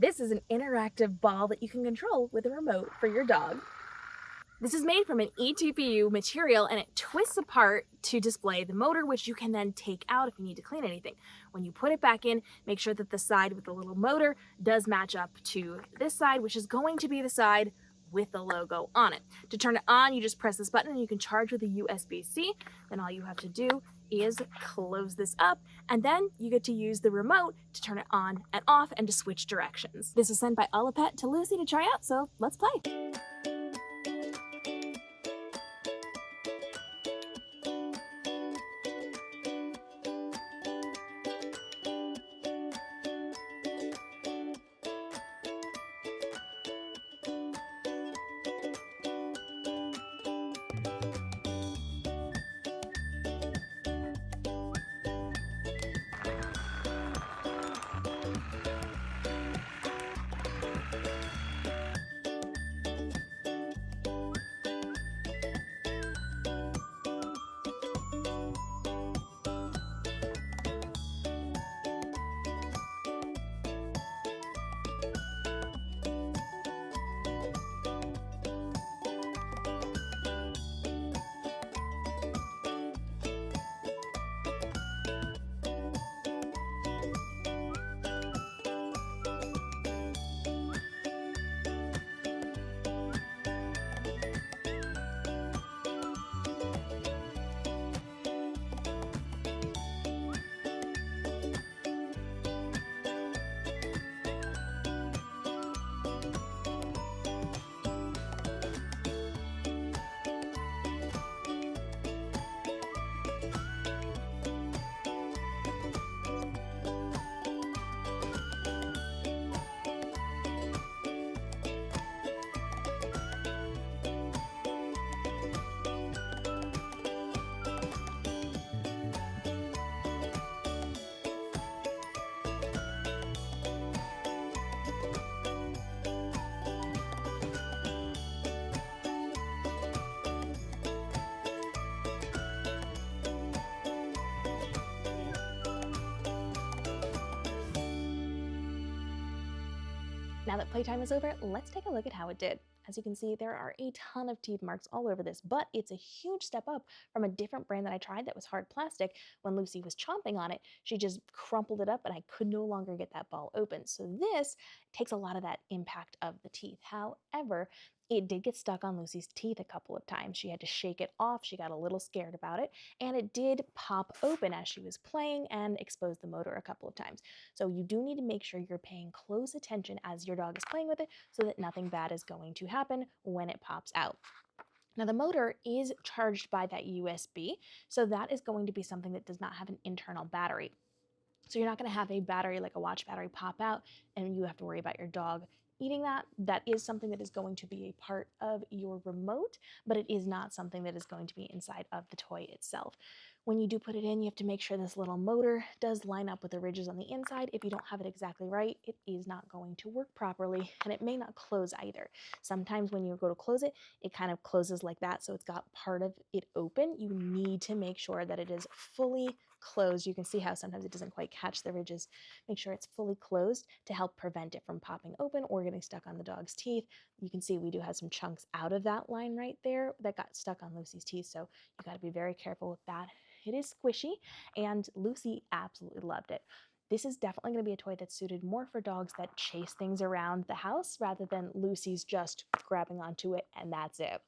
This is an interactive ball that you can control with a remote for your dog. This is made from an eTPU material and it twists apart to display the motor, which you can then take out if you need to clean anything. When you put it back in, make sure that the side with the little motor does match up to this side, which is going to be the side with the logo on it. To turn it on, you just press this button and you can charge with a USB-C. Then all you have to do is close this up, and then you get to use the remote to turn it on and off and to switch directions. This was sent by Ollapet to Lucy to try out, so let's play. Now that playtime is over, let's take a look at how it did. As you can see, there are a ton of teeth marks all over this, but it's a huge step up from a different brand that I tried that was hard plastic. When Lucy was chomping on it, she just crumpled it up and I could no longer get that ball open. So this takes a lot of that impact of the teeth. However, it did get stuck on Lucy's teeth a couple of times. She had to shake it off. She got a little scared about it, and it did pop open as she was playing and expose the motor a couple of times. So you do need to make sure you're paying close attention as your dog is playing with it so that nothing bad is going to happen when it pops out. Now the motor is charged by that USB, so that is going to be something that does not have an internal battery. So you're not going to have a battery like a watch battery pop out and you have to worry about your dog eating that. That is something that is going to be a part of your remote, but it is not something that is going to be inside of the toy itself. When you do put it in, you have to make sure this little motor does line up with the ridges on the inside. If you don't have it exactly right, it is not going to work properly, and it may not close either. Sometimes when you go to close it, it kind of closes like that, so it's got part of it open. You need to make sure that it is fully closed. You can see how sometimes it doesn't quite catch the ridges. Make sure it's fully closed to help prevent it from popping open or getting stuck on the dog's teeth. You can see we do have some chunks out of that line right there that got stuck on Lucy's teeth, so you got to be very careful with that. It is squishy, and Lucy absolutely loved it. This is definitely going to be a toy that's suited more for dogs that chase things around the house rather than Lucy's just grabbing onto it and that's it.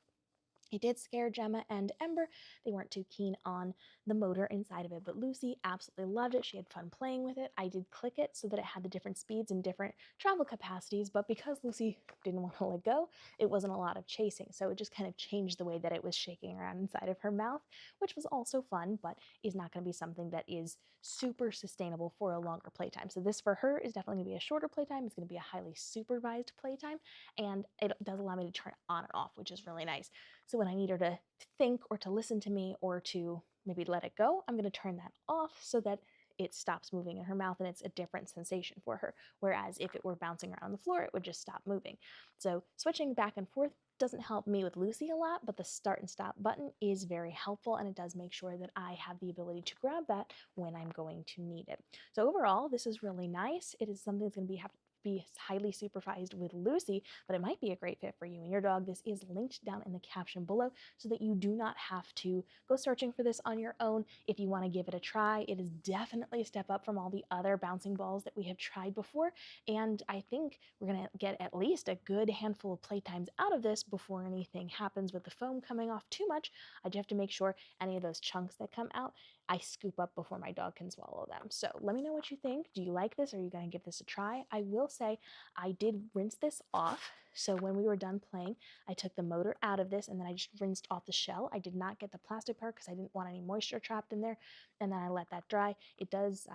It did scare Gemma and Ember. They weren't too keen on the motor inside of it, but Lucy absolutely loved it. She had fun playing with it. I did click it so that it had the different speeds and different travel capacities, but because Lucy didn't want to let go, it wasn't a lot of chasing. So it just kind of changed the way that it was shaking around inside of her mouth, which was also fun, but is not going to be something that is super sustainable for a longer playtime. So this for her is definitely going to be a shorter playtime. It's going to be a highly supervised playtime, and it does allow me to turn it on and off, which is really nice. So when I need her to think or to listen to me or to maybe let it go, I'm going to turn that off so that it stops moving in her mouth and it's a different sensation for her. Whereas if it were bouncing around the floor, it would just stop moving. So switching back and forth doesn't help me with Lucy a lot, but the start and stop button is very helpful, and it does make sure that I have the ability to grab that when I'm going to need it. So overall, this is really nice. It is something that's going to be be highly supervised with Lucy, but it might be a great fit for you and your dog. This is linked down in the caption below so that you do not have to go searching for this on your own. If you want to give it a try, it is definitely a step up from all the other bouncing balls that we have tried before. And I think we're going to get at least a good handful of playtimes out of this before anything happens with the foam coming off too much. I do have to make sure any of those chunks that come out, I scoop up before my dog can swallow them. So let me know what you think. Do you like this? Are you going to give this a try? I will say I did rinse this off. So when we were done playing, I took the motor out of this and then I just rinsed off the shell. I did not get the plastic part because I didn't want any moisture trapped in there. And then I let that dry. It does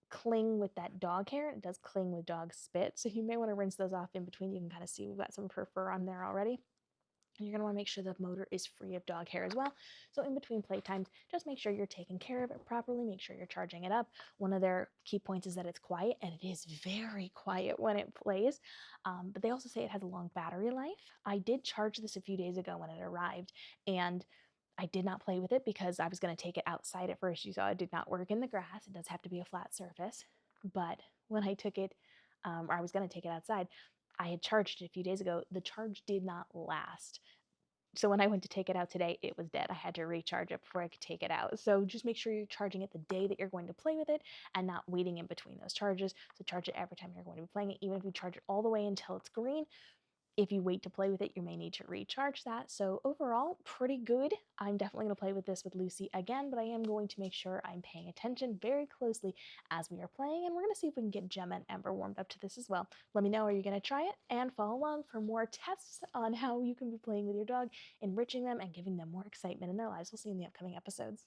cling with that dog hair. It does cling with dog spit. So you may want to rinse those off in between. You can kind of see we've got some fur on there already. And you're going to want to make sure the motor is free of dog hair as well. So in between playtimes, just make sure you're taking care of it properly. Make sure you're charging it up. One of their key points is that it's quiet, and it is very quiet when it plays. But they also say it has a long battery life. I did charge this a few days ago when it arrived, and I did not play with it because I was going to take it outside at first. You saw it did not work in the grass. It does have to be a flat surface. But when I took it, or I was going to take it outside, I had charged it a few days ago. The charge did not last. So when I went to take it out today, it was dead. I had to recharge it before I could take it out. So just make sure you're charging it the day that you're going to play with it and not waiting in between those charges. So charge it every time you're going to be playing it, even if you charge it all the way until it's green. If you wait to play with it, you may need to recharge that. So overall, pretty good. I'm definitely going to play with this with Lucy again, but I am going to make sure I'm paying attention very closely as we are playing, and we're going to see if we can get Gemma and Ember warmed up to this as well. Let me know, are you going to try it? And follow along for more tests on how you can be playing with your dog, enriching them, and giving them more excitement in their lives. We'll see you in the upcoming episodes.